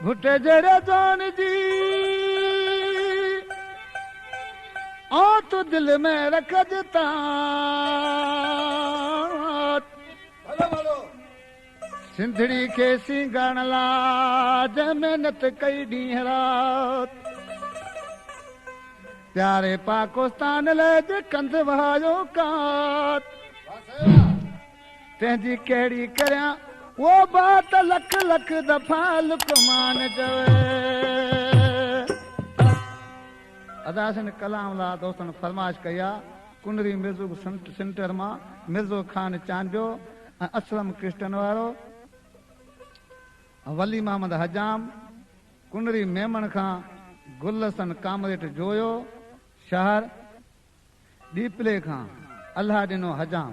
भुटे जड़े जान जी ओ तो दिल में रख जता सिंधड़ी के सिंगण ला जमेनत कई ॾींहं रात प्यारे पाकिस्तान ले कंध वहायो कात तंहिंजी कहिड़ी करियां वो बात लख लख दफ़ा लुकमान चवे अदासन कलाम ला दोस्तन फरमाइश कया कुंडरी मिर्ज़ो सेंटर मां मिर्ज़ो खान चांडियो असलम क्रिश्चन वारो वली मोहम्मद हजाम कुंडरी मेमन खां गुलसन कामरेट जोयो शहर दीपले खां अल्लाह ॾिनो हजाम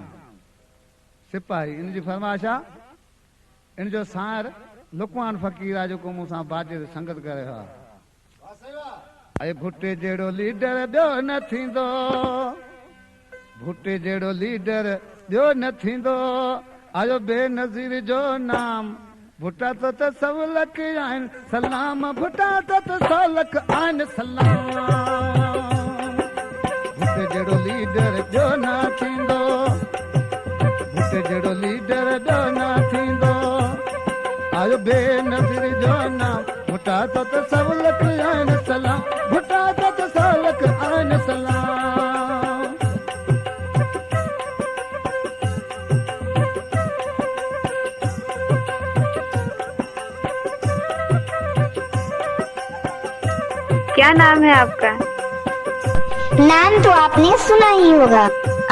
सिपाही इन जी फरमाइश आहे इन जो सार लुकमान फ़कीर आहे जेको मूंसां बाजे संगत करे हा ऐं भुटे जहिड़ो लीडर ॿियो न थींदो भुटे जहिड़ो लीडर ॿियो न थींदो आयो बेनज़ीर जो नाम भुटा त सव लख आहिनि सलाम भुटा त सौ लख आहिनि सलाम भुटे जहिड़ो लीडर ॿियो न थींदो भुटे जहिड़ो लीडर ॿियो न थींदो आयो बेनज़ीर जो नाम भुटा त सव लख आहिनि सलाम भुटा त सौ लख आहिनि सलाम क्या नाम है आपका? नाम तो आपने सुना ही होगा।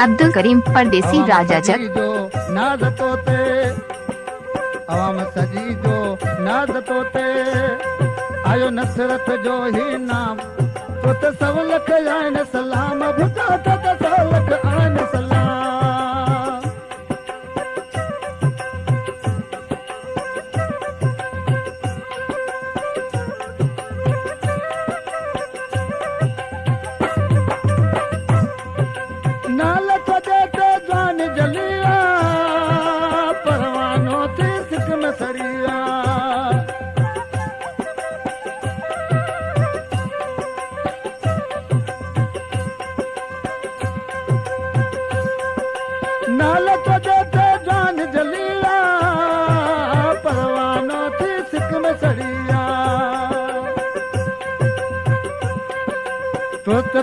अब्दुल करीम परदेसी राजा जग नाज तोते अवाम सजी जो नाज तोते आयो नसरत जो ही नाम तो त सव लख आहिनि सलाम भुटा त सौ लख आहिनि सलाम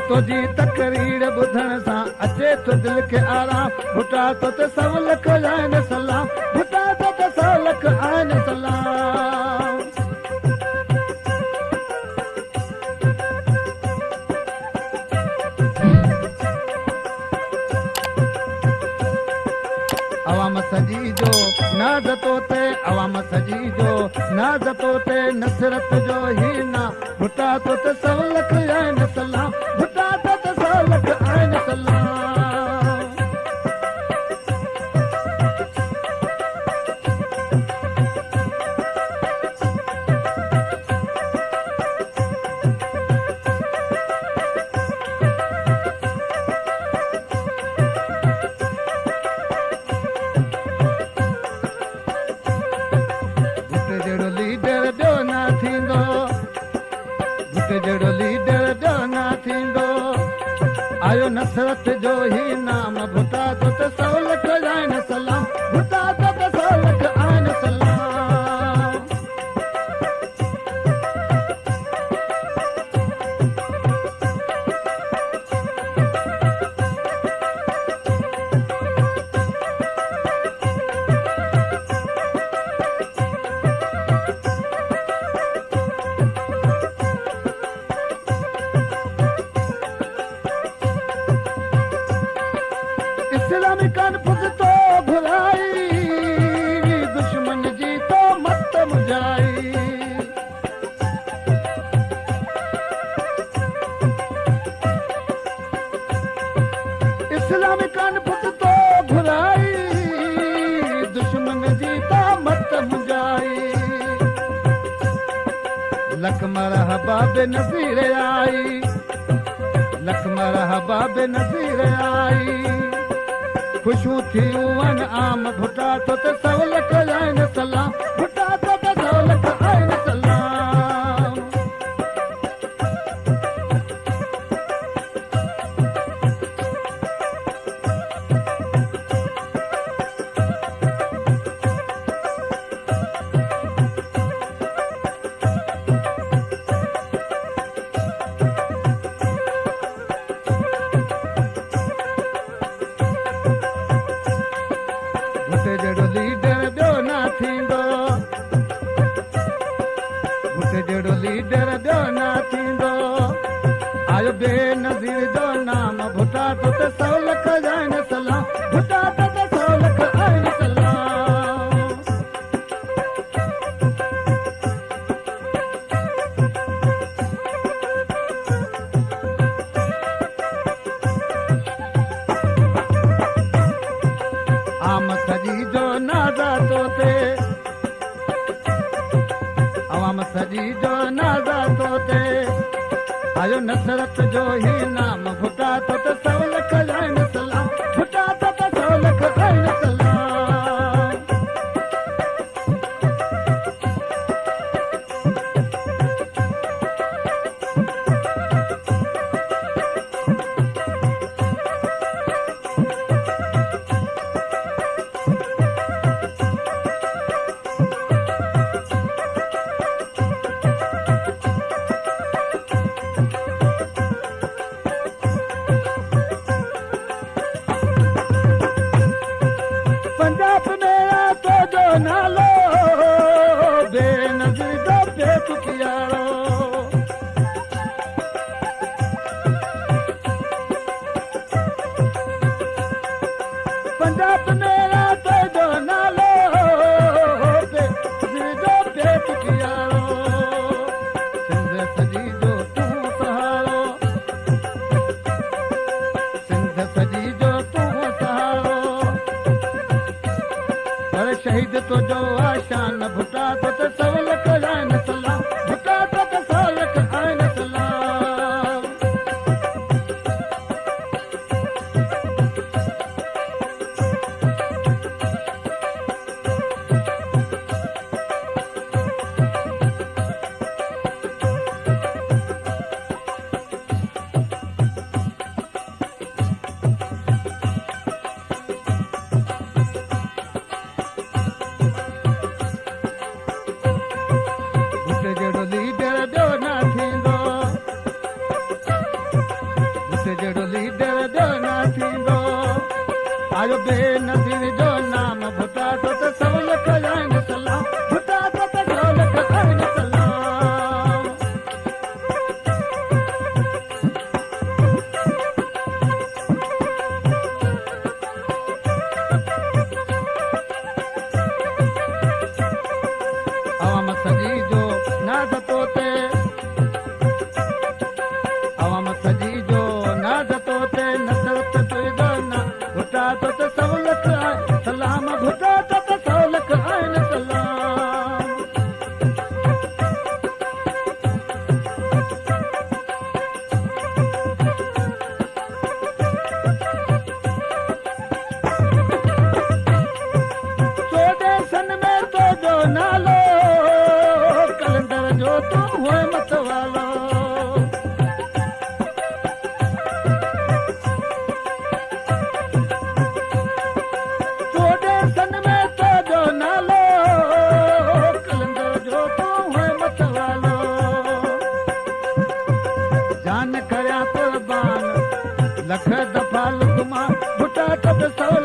तुझी तकरीर ॿुधण सां अचे तो दिल खे आराम भुटा त सौ लख आहिनि सलाम भुटा त सौ लख आहिनि सलाम अवाम सजी जो नाज़ तोते अवाम सजी जो नाज़ तोते नसरत जो ही ना भुटा त सौ लख आहिनि सलाम भुटा त सौ लख आहिनि सलाम आयो नसरत जो ही नाम भुटा त सौ लख आहिनि सलाम भुटा त सौ लख आहिनि सलाम लख मरहबा बेनज़ीर आई लख मरहबा बेनज़ीर आई ख़ुशियूं थियूं आहिनि आम भुटा तो त सवलक आहिनि सलाम भुटा तो त सवलक आहिनि सलाम भुटे जहिड़ो लीडर ॿियो न थींदो भुटे जहिड़ो लीडर ॿियो न थींदो आयो बेनज़ीर जो नाम भुटा तो त सवलक आहिनि सलाम भुटा तो त सवलक आहिनि सलाम आम सजी जो नाज़ा तोते अवाम सजी जो नाज़ा तोते आयो नसरत जो ही नाम भुटा तो त सवलक आहिनि सलाम भुटा तो त सवलक आहिनि सलाम पंजाब मेरा तो जो नालो बेनज़ीर जो बेतुकियारो पंजाब मेरा तो जो नालो बेनज़ीर जो बेतुकियारो सिंध सजी जो तूं सहारो सिंध सजी जो तूं सहारो पर शहीद तो जो आशान भुटा तो त सवलक आहिनि सलाम भुटा तो त सवलक आहिनि सलाम भुटे जहिड़ो लीडर ॿियो न थींदो भुटे जहिड़ो लीडर ॿियो न थींदो आयो बेनज़ीर जो नाम भुटा तो त सवलक आहिनि सलाम भुटा तो त सवलक आहिनि सलाम अवाम सजी जो नाज़ तोते अवाम सजी जो नाज़ तोते नसरत तुंहिंजो न भुटा तो त सवलक आहिनि सलाम भुटा तो त सवलक आहिनि सलाम चोॾहं सन में तो जो नालो कलंदर जो तूं हुए मत वालो चोॾहं सन में तो जो नालो कलंदर जो तूं हुए मत वालो जान करिया कुर्बान लख दफ़ा लुकमा भुटा तो त सवलक